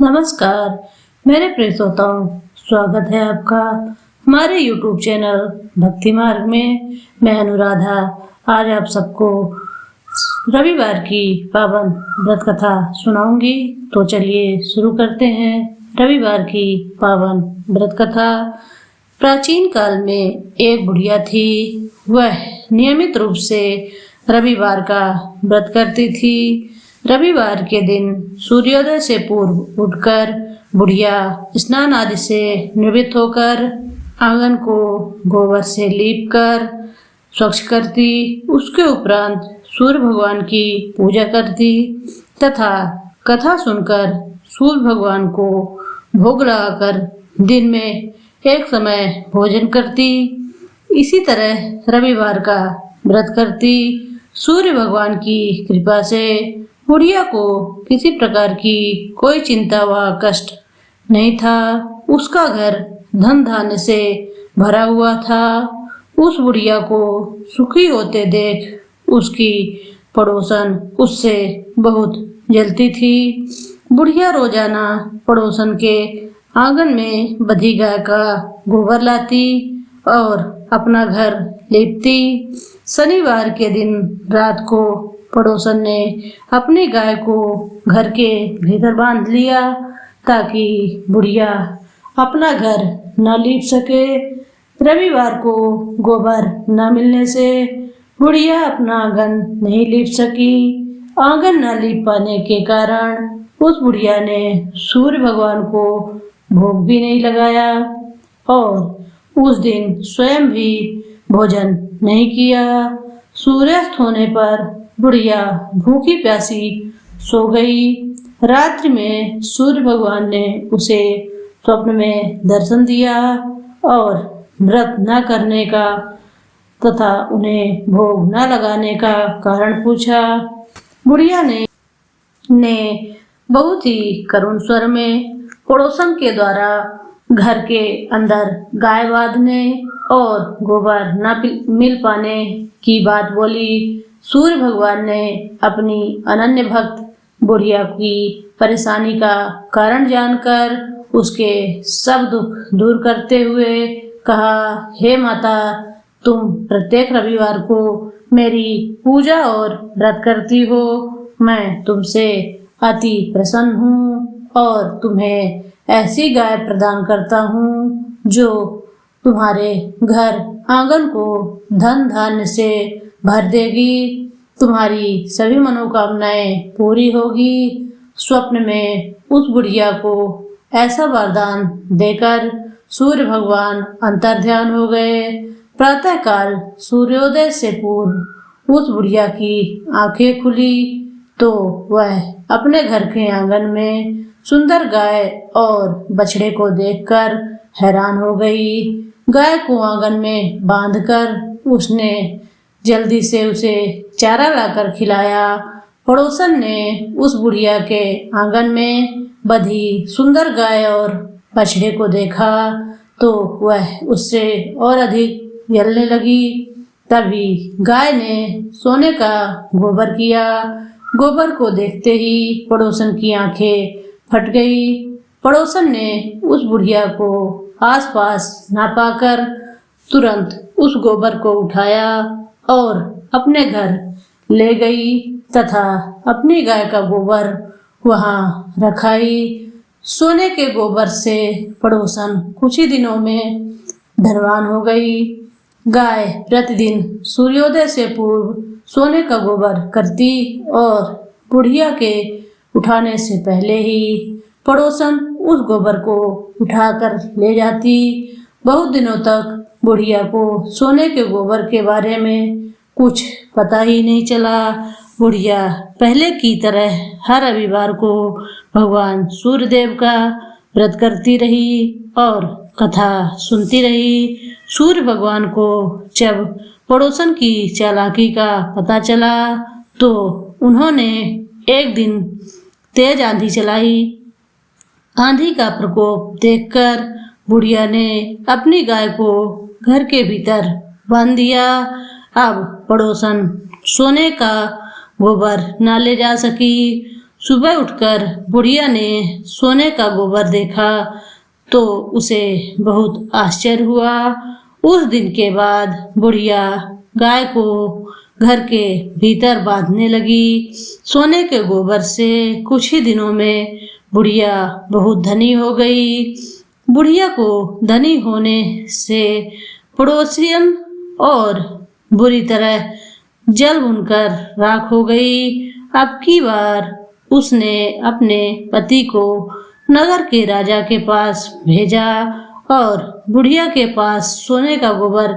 नमस्कार मेरे प्रिय श्रोताओं, स्वागत है आपका हमारे YouTube चैनल भक्ति मार्ग में। मैं अनुराधा आज आप सबको रविवार की पावन व्रत कथा सुनाऊंगी। तो चलिए शुरू करते हैं रविवार की पावन व्रत कथा। प्राचीन काल में एक बुढ़िया थी। वह नियमित रूप से रविवार का व्रत करती थी। रविवार के दिन सूर्योदय से पूर्व उठकर बुढ़िया स्नान आदि से निवृत्त होकर आंगन को गोबर से लीप कर स्वच्छ करती। उसके उपरांत सूर्य भगवान की पूजा करती तथा कथा सुनकर सूर्य भगवान को भोग लगाकर दिन में एक समय भोजन करती। इसी तरह रविवार का व्रत करती। सूर्य भगवान की कृपा से बुढ़िया को किसी प्रकार की कोई चिंता व कष्ट नहीं था। उसका घर धन धान्य से भरा हुआ था। उस बुढ़िया को सुखी होते देख उसकी पड़ोसन उससे बहुत जलती थी। बुढ़िया रोजाना पड़ोसन के आंगन में बधी गाय का गोबर लाती और अपना घर लीपती। शनिवार के दिन रात को पड़ोसन ने अपनी गाय को घर के भीतर बांध लिया ताकि बुढ़िया अपना घर न लीप सके। रविवार को गोबर न मिलने से बुढ़िया अपना आंगन नहीं लीप सकी। आंगन न लीप पाने के कारण उस बुढ़िया ने सूर्य भगवान को भोग भी नहीं लगाया और उस दिन स्वयं भी भोजन नहीं किया। सूर्यास्त होने पर बुढ़िया भूखी प्यासी सो गई। रात्रि में सूर्य भगवान ने उसे स्वप्न में दर्शन दिया और व्रत न करने का तथा उन्हें भोग न लगाने का कारण पूछा। बुढ़िया ने बहुत ही करुण स्वर में पड़ोसन के द्वारा घर के अंदर गाय बांधने और गोबर न मिल पाने की बात बोली। सूर्य भगवान ने अपनी अनन्य भक्त बुढ़िया की परेशानी का कारण जानकर उसके सब दुख दूर करते हुए कहा, हे माता, तुम प्रत्येक रविवार को मेरी पूजा और व्रत करती हो। मैं तुमसे अति प्रसन्न हूँ और तुम्हें ऐसी गाय प्रदान करता हूँ जो तुम्हारे घर आंगन को धन धान्य से भर देगी। तुम्हारी सभी मनोकामनाएं पूरी होगी। स्वप्न में उस बुढ़िया को ऐसा वरदान देकर सूर्य भगवान अंतर्ध्यान हो गए। प्रातःकाल सूर्योदय से पूर्व उस बुढ़िया की आंखें खुली तो वह अपने घर के आंगन में सुंदर गाय और बछड़े को देखकर हैरान हो गई। गाय को आंगन में बांधकर उसने जल्दी से उसे चारा लाकर खिलाया। पड़ोसन ने उस बुढ़िया के आंगन में बधी सुंदर गाय और बछड़े को देखा तो वह उससे और अधिक जलने लगी। तभी गाय ने सोने का गोबर किया। गोबर को देखते ही पड़ोसन की आंखें फट गई। पड़ोसन ने उस बुढ़िया को आसपास ना पाकर तुरंत उस गोबर को उठाया और अपने घर ले गई तथा अपनी गाय का गोबर वहां रखाई। सोने के गोबर से पड़ोसन कुछ ही दिनों में धनवान हो गई। गाय प्रतिदिन सूर्योदय से पूर्व सोने का गोबर करती और बुढ़िया के उठाने से पहले ही पड़ोसन उस गोबर को उठाकर ले जाती। बहुत दिनों तक बुढ़िया को सोने के गोबर के बारे में कुछ पता ही नहीं चला। बुढ़िया पहले की तरह हर रविवार को भगवान सूर्यदेव का व्रत करती रही और कथा सुनती रही। सूर्य भगवान को जब पड़ोसन की चालाकी का पता चला तो उन्होंने एक दिन तेज आंधी चलाई। आंधी का प्रकोप देखकर बुढ़िया ने अपनी गाय को घर के भीतर बांध दिया। अब पड़ोसन सोने का गोबर न ले जा सकी। सुबह उठकर बुढ़िया ने सोने का गोबर देखा तो उसे बहुत आश्चर्य हुआ। उस दिन के बाद बुढ़िया गाय को घर के भीतर बांधने लगी। सोने के गोबर से कुछ ही दिनों में बुढ़िया बहुत धनी हो गई। बुढ़िया को धनी होने से पड़ोसियन और बुरी तरह जल भुनकर राख हो गई। अब की बार उसने अपने पति को नगर के राजा के पास भेजा और बुढ़िया के पास सोने का गोबर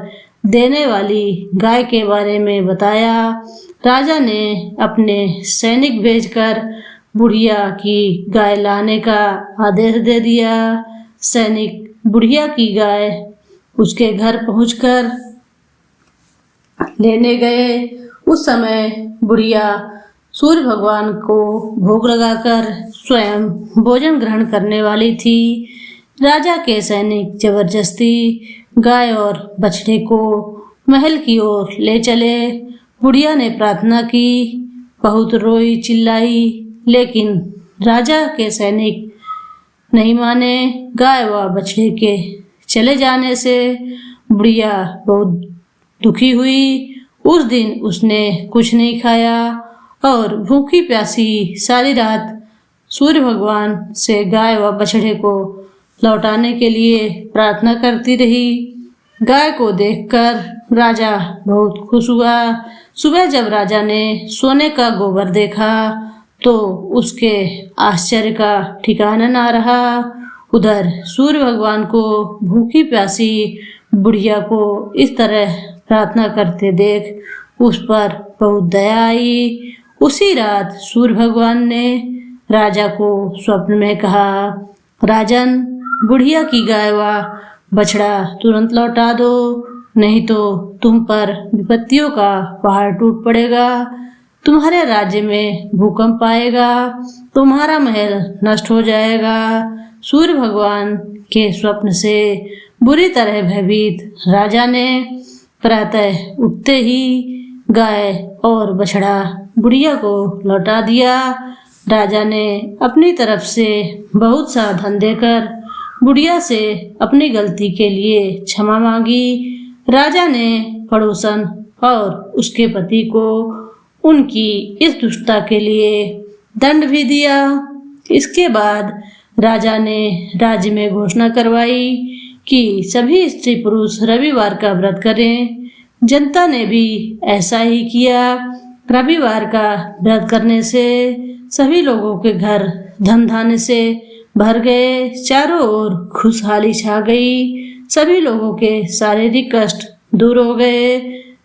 देने वाली गाय के बारे में बताया। राजा ने अपने सैनिक भेजकर बुढ़िया की गाय लाने का आदेश दे दिया। सैनिक बुढ़िया की गाय उसके घर पहुंचकर लेने गए। उस समय बुढ़िया सूर्य भगवान को भोग लगाकर स्वयं भोजन ग्रहण करने वाली थी। राजा के सैनिक जबरदस्ती गाय और बछड़े को महल की ओर ले चले। बुढ़िया ने प्रार्थना की, बहुत रोई चिल्लाई, लेकिन राजा के सैनिक नहीं माने। गाय व बछड़े के चले जाने से बुढ़िया बहुत दुखी हुई। उस दिन उसने कुछ नहीं खाया और भूखी प्यासी सारी रात सूर्य भगवान से गाय व बछड़े को लौटाने के लिए प्रार्थना करती रही। गाय को देखकर राजा बहुत खुश हुआ। सुबह जब राजा ने सोने का गोबर देखा तो उसके आश्चर्य का ठिकाना ना रहा। उधर सूर्य भगवान को भूखी प्यासी बुढ़िया को इस तरह प्रार्थना करते देख उस पर बहुत दया आई। उसी रात सूर्य भगवान ने राजा को स्वप्न में कहा, राजन, बुढ़िया की गाय व बछड़ा तुरंत लौटा दो, नहीं तो तुम पर विपत्तियों का पहाड़ टूट पड़ेगा। तुम्हारे राज्य में भूकंप आएगा, तुम्हारा महल नष्ट हो जाएगा। सूर्य भगवान के स्वप्न से बुरी तरह भयभीत राजा ने प्रातः उठते ही गाय और बछड़ा बुढ़िया को लौटा दिया। राजा ने अपनी तरफ से बहुत सा धन देकर बुढ़िया से अपनी गलती के लिए क्षमा मांगी। राजा ने पड़ोसन और उसके पति को उनकी इस दुष्टता के लिए दंड भी दिया। इसके बाद राजा ने राज्य में घोषणा करवाई कि सभी स्त्री पुरुष रविवार का व्रत करें। जनता ने भी ऐसा ही किया। रविवार का व्रत करने से सभी लोगों के घर धन धान्य से भर गए। चारों ओर खुशहाली छा गई। सभी लोगों के शारीरिक कष्ट दूर हो गए।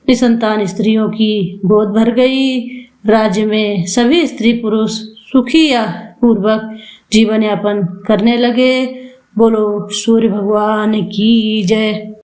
निसंतान स्त्रियों की गोद भर गई। राज्य में सभी स्त्री पुरुष सुखी या पूर्वक जीवन यापन करने लगे। बोलो सूर्य भगवान की जय।